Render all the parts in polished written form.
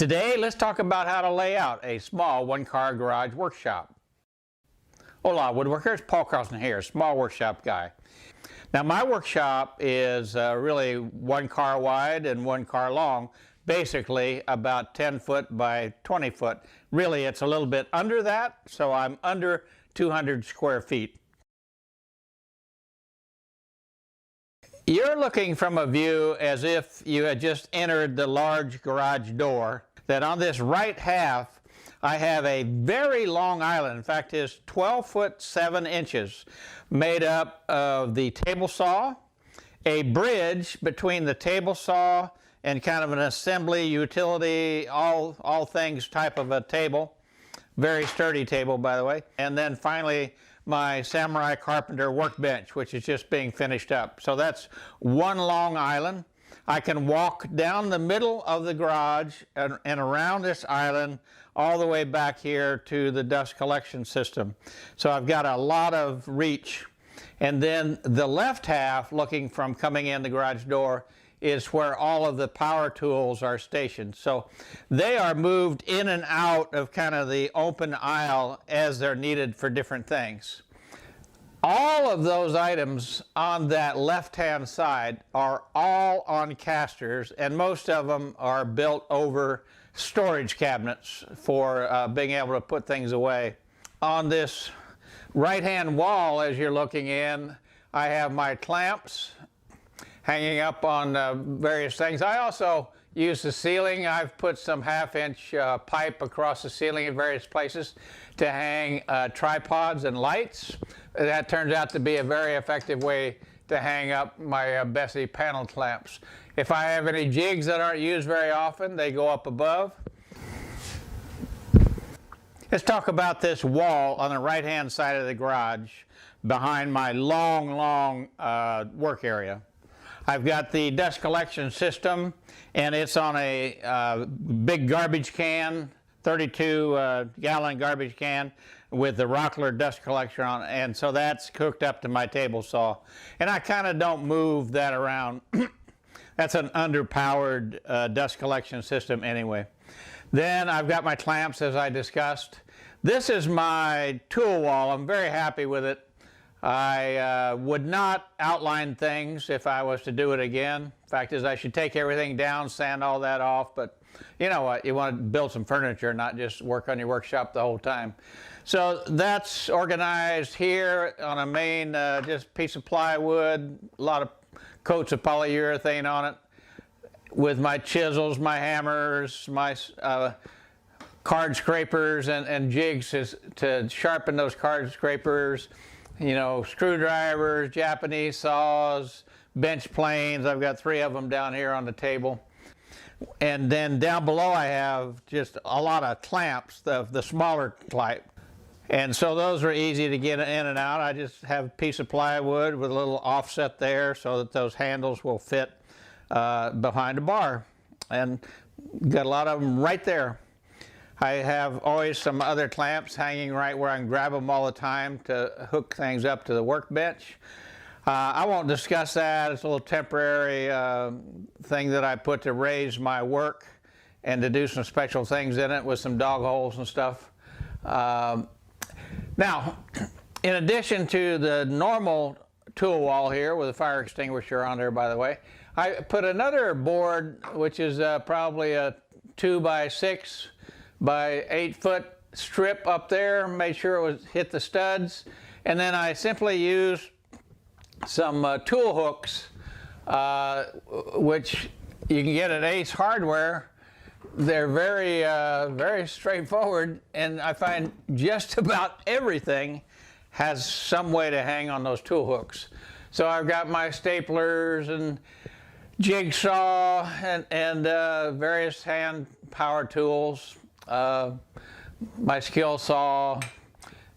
Today, let's talk about how to lay out a small one-car garage workshop. Hola, woodworkers. Paul Carlson here, small workshop guy. Now, my workshop is really one car wide and one car long, basically about 10 foot by 20 foot. Really, it's a little bit under that, so I'm under 200 square feet. You're looking from a view as if you had just entered the large garage door. That on this right half, I have a very long island. In fact, it's 12 foot 7 inches, made up of the table saw, a bridge between the table saw and kind of an assembly utility, all things type of a table. Very sturdy table, by the way. And then finally, my Samurai Carpenter workbench, which is just being finished up. So that's one long island. I can walk down the middle of the garage and around this island all the way back here to the dust collection system. So I've got a lot of reach. And then the left half, looking from coming in the garage door, is where all of the power tools are stationed. So they are moved in and out of kind of the open aisle as they're needed for different things. All of those items on that left-hand side are all on casters, and most of them are built over storage cabinets for being able to put things away. On this right-hand wall, as you're looking in, I have my clamps hanging up on various things. I also use the ceiling. I've put some half-inch pipe across the ceiling in various places to hang tripods and lights. That turns out to be a very effective way to hang up my Bessie panel clamps. If I have any jigs that aren't used very often, they go up above. Let's talk about this wall on the right-hand side of the garage behind my long work area. I've got the dust collection system, and it's on a big garbage can, 32-gallon garbage can with the Rockler dust collector on it, and so that's hooked up to my table saw. And I kind of don't move that around. That's an underpowered dust collection system anyway. Then I've got my clamps, as I discussed. This is my tool wall. I'm very happy with it. I would not outline things if I was to do it again. Fact is, I should take everything down, sand all that off, but you know what, you want to build some furniture, not just work on your workshop the whole time. So that's organized here on a main just piece of plywood, a lot of coats of polyurethane on it, with my chisels, my hammers, my card scrapers and jigs to sharpen those card scrapers. You know, screwdrivers, Japanese saws, bench planes. I've got 3 of them down here on the table. And then down below I have just a lot of clamps, the smaller type. And so those are easy to get in and out. I just have a piece of plywood with a little offset there so that those handles will fit behind a bar. And got a lot of them right there. I have always some other clamps hanging right where I can grab them all the time to hook things up to the workbench. I won't discuss that. It's a little temporary thing that I put to raise my work and to do some special things in it with some dog holes and stuff. Now, in addition to the normal tool wall here with a fire extinguisher on there, by the way, I put another board, which is probably a 2 by 6 by 8 foot strip up there, made sure it was hit the studs, and then I simply use some tool hooks, which you can get at Ace Hardware. They're very straightforward, and I find just about everything has some way to hang on those tool hooks. So I've got my staplers and jigsaw and various hand power tools. My skill saw,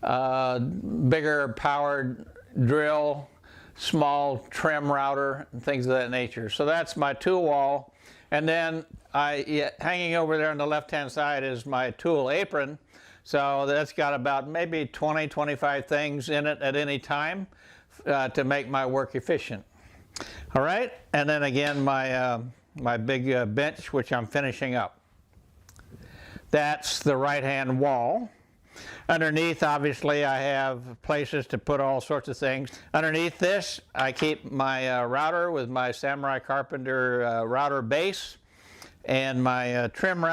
bigger powered drill, small trim router, and things of that nature. So that's my tool wall. And then hanging over there on the left-hand side is my tool apron. So that's got about maybe 20, 25 things in it at any time to make my work efficient. All right, and then again my big bench, which I'm finishing up. That's the right-hand wall. Underneath, obviously, I have places to put all sorts of things. Underneath this, I keep my router with my Samurai Carpenter router base and my trim router.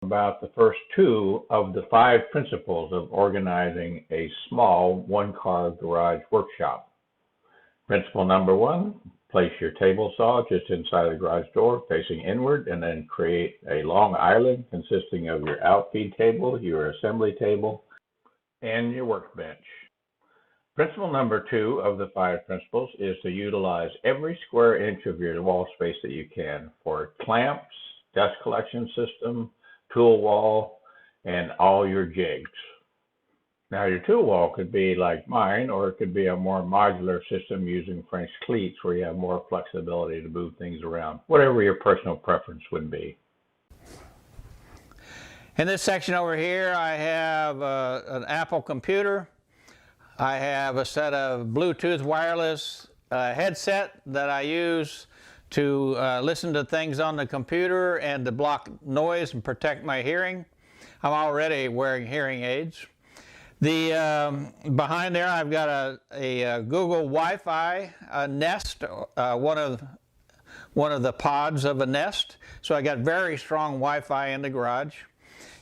About the first two of the 5 principles of organizing a small one-car garage workshop. Principle number 1, place your table saw just inside the garage door facing inward, and then create a long island consisting of your outfeed table, your assembly table, and your workbench. Principle number 2 of the 5 principles is to utilize every square inch of your wall space that you can for clamps, dust collection system, tool wall, and all your jigs. Now your tool wall could be like mine, or it could be a more modular system using French cleats where you have more flexibility to move things around, whatever your personal preference would be. In this section over here, I have an Apple computer. I have a set of Bluetooth wireless headset that I use to listen to things on the computer and to block noise and protect my hearing. I'm already wearing hearing aids. Behind there I've got a Google Wi-Fi Nest, one of the pods of a Nest. So I got very strong Wi-Fi in the garage.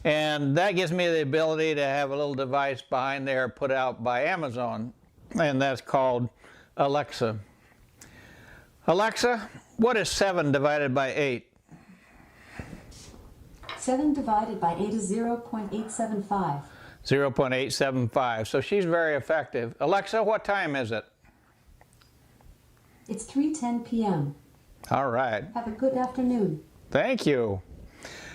And that gives me the ability to have a little device behind there put out by Amazon, and that's called Alexa. Alexa, what is 7 divided by 8? 7 divided by 8 is 0.875. 0.875. So she's very effective. Alexa, what time is it? It's 3:10 p.m. All right. Have a good afternoon. Thank you.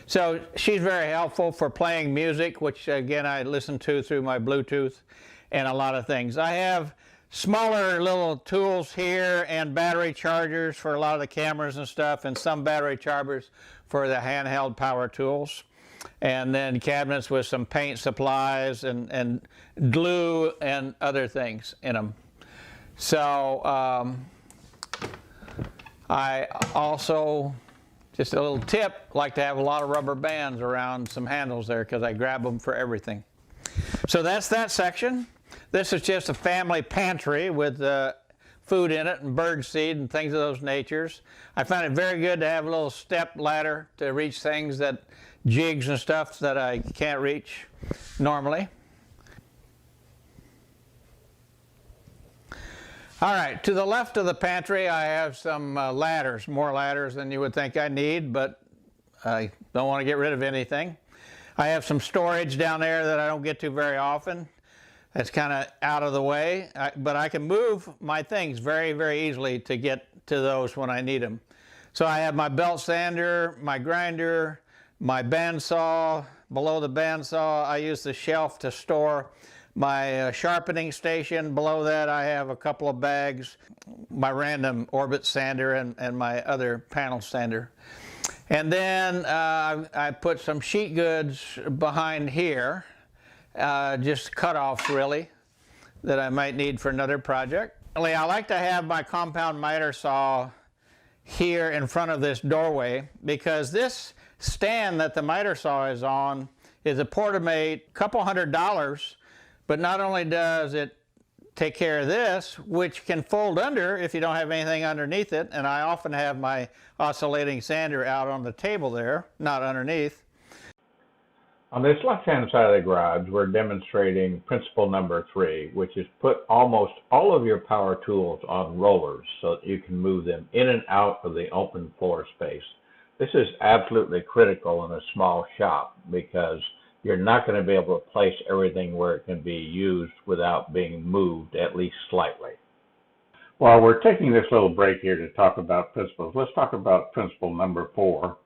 So she's very helpful for playing music, which again I listen to through my Bluetooth, and a lot of things. I have smaller little tools here and battery chargers for a lot of the cameras and stuff, and some battery chargers for the handheld power tools. And then cabinets with some paint supplies and glue and other things in them. So I also, just a little tip, like to have a lot of rubber bands around some handles there because I grab them for everything. So that's that section. This is just a family pantry with food in it and bird seed and things of those natures. I find it very good to have a little step ladder to reach things that, jigs and stuff that I can't reach normally. All right, to the left of the pantry I have some ladders, more ladders than you would think I need, but I don't want to get rid of anything. I have some storage down there that I don't get to very often. That's kind of out of the way, but I can move my things very, very easily to get to those when I need them. So I have my belt sander, my grinder, my bandsaw. Below the bandsaw I use the shelf to store my sharpening station. Below that I have a couple of bags, my random orbit sander and my other panel sander. And then I put some sheet goods behind here, just cut-offs really, that I might need for another project. I like to have my compound miter saw here in front of this doorway because this stand that the miter saw is on is a Portamate, couple $100, but not only does it take care of this, which can fold under if you don't have anything underneath it, and I often have my oscillating sander out on the table there, not underneath. On this left-hand side of the garage, we're demonstrating principle number 3, which is put almost all of your power tools on rollers so that you can move them in and out of the open floor space. This is absolutely critical in a small shop because you're not going to be able to place everything where it can be used without being moved at least slightly. While we're taking this little break here to talk about principles, let's talk about principle number 4.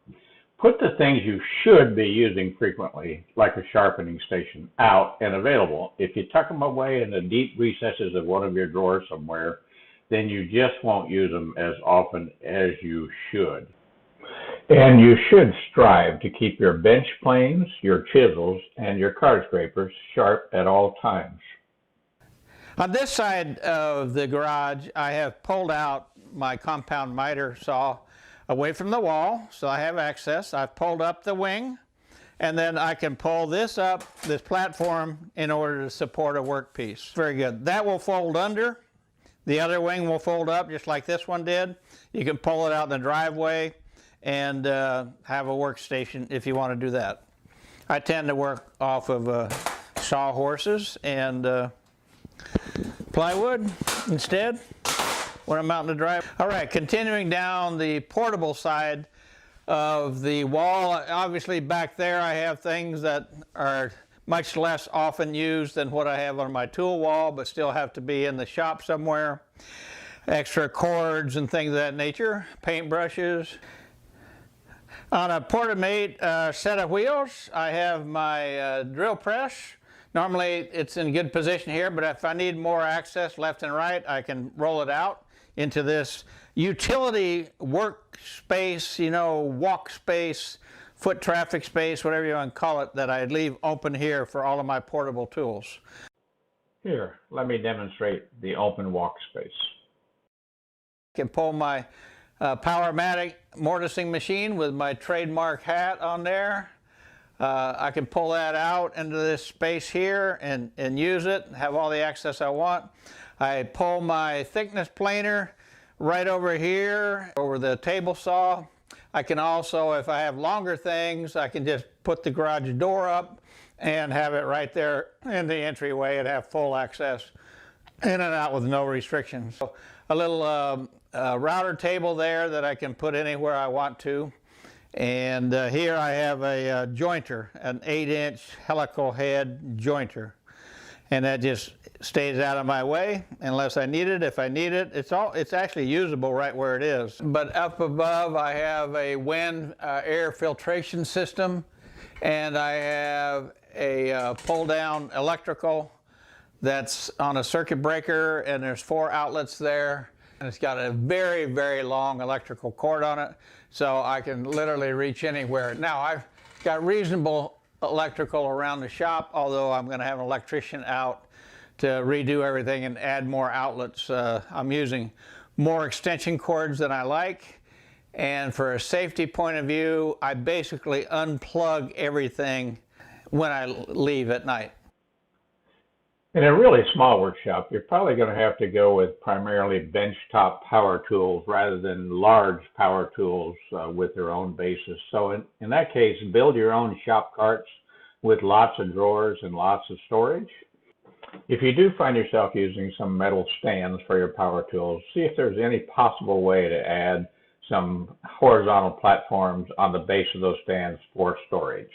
Put the things you should be using frequently, like a sharpening station, out and available. If you tuck them away in the deep recesses of one of your drawers somewhere, then you just won't use them as often as you should. And you should strive to keep your bench planes, your chisels, and your card scrapers sharp at all times. On this side of the garage, I have pulled out my compound miter saw away from the wall, so I have access. I've pulled up the wing, and then I can pull this up, this platform, in order to support a workpiece. Very good. That will fold under. The other wing will fold up just like this one did. You can pull it out in the driveway and have a workstation if you want to do that. I tend to work off of sawhorses and plywood instead when I'm out in the drive. All right, continuing down the portable side of the wall. Obviously back there I have things that are much less often used than what I have on my tool wall, but still have to be in the shop somewhere. Extra cords and things of that nature, paintbrushes. On a Portamate set of wheels, I have my drill press. Normally it's in good position here, but if I need more access left and right, I can roll it out into this utility workspace, you know, walk space, foot traffic space, whatever you want to call it, that I leave open here for all of my portable tools. Here, let me demonstrate the open walk space. I can pull my Powermatic mortising machine with my trademark hat on there. I can pull that out into this space here and use it, have all the access I want. I pull my thickness planer right over here over the table saw. I can also, if I have longer things, I can just put the garage door up and have it right there in the entryway and have full access in and out with no restrictions. So a little router table there that I can put anywhere I want to. And here I have a jointer, an 8-inch helical head jointer. And that just stays out of my way unless I need it. If I need it, it's actually usable right where it is. But up above I have a wind air filtration system, and I have a pull down electrical that's on a circuit breaker, and there's 4 outlets there. And it's got a very, very long electrical cord on it, so I can literally reach anywhere. Now I've got reasonable electrical around the shop, although I'm going to have an electrician out to redo everything and add more outlets. I'm using more extension cords than I like, and for a safety point of view, I basically unplug everything when I leave at night. In a really small workshop, you're probably going to have to go with primarily benchtop power tools rather than large power tools with their own bases. So in that case, build your own shop carts with lots of drawers and lots of storage. If you do find yourself using some metal stands for your power tools, see if there's any possible way to add some horizontal platforms on the base of those stands for storage.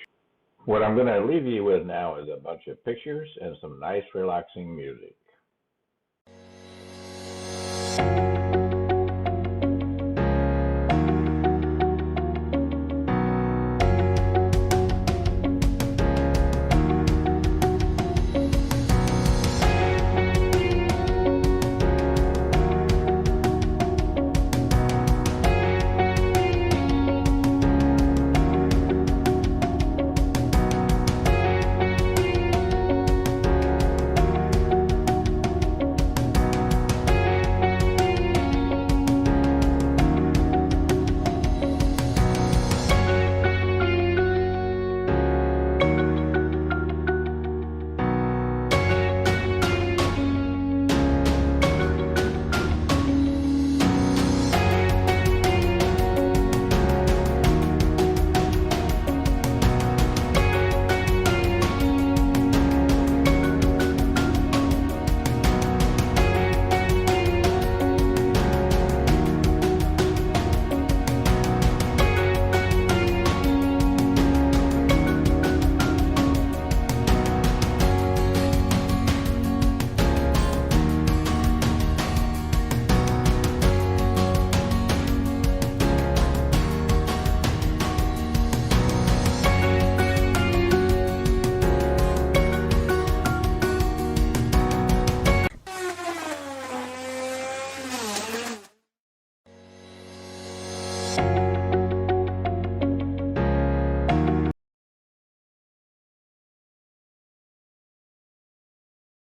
What I'm going to leave you with now is a bunch of pictures and some nice relaxing music.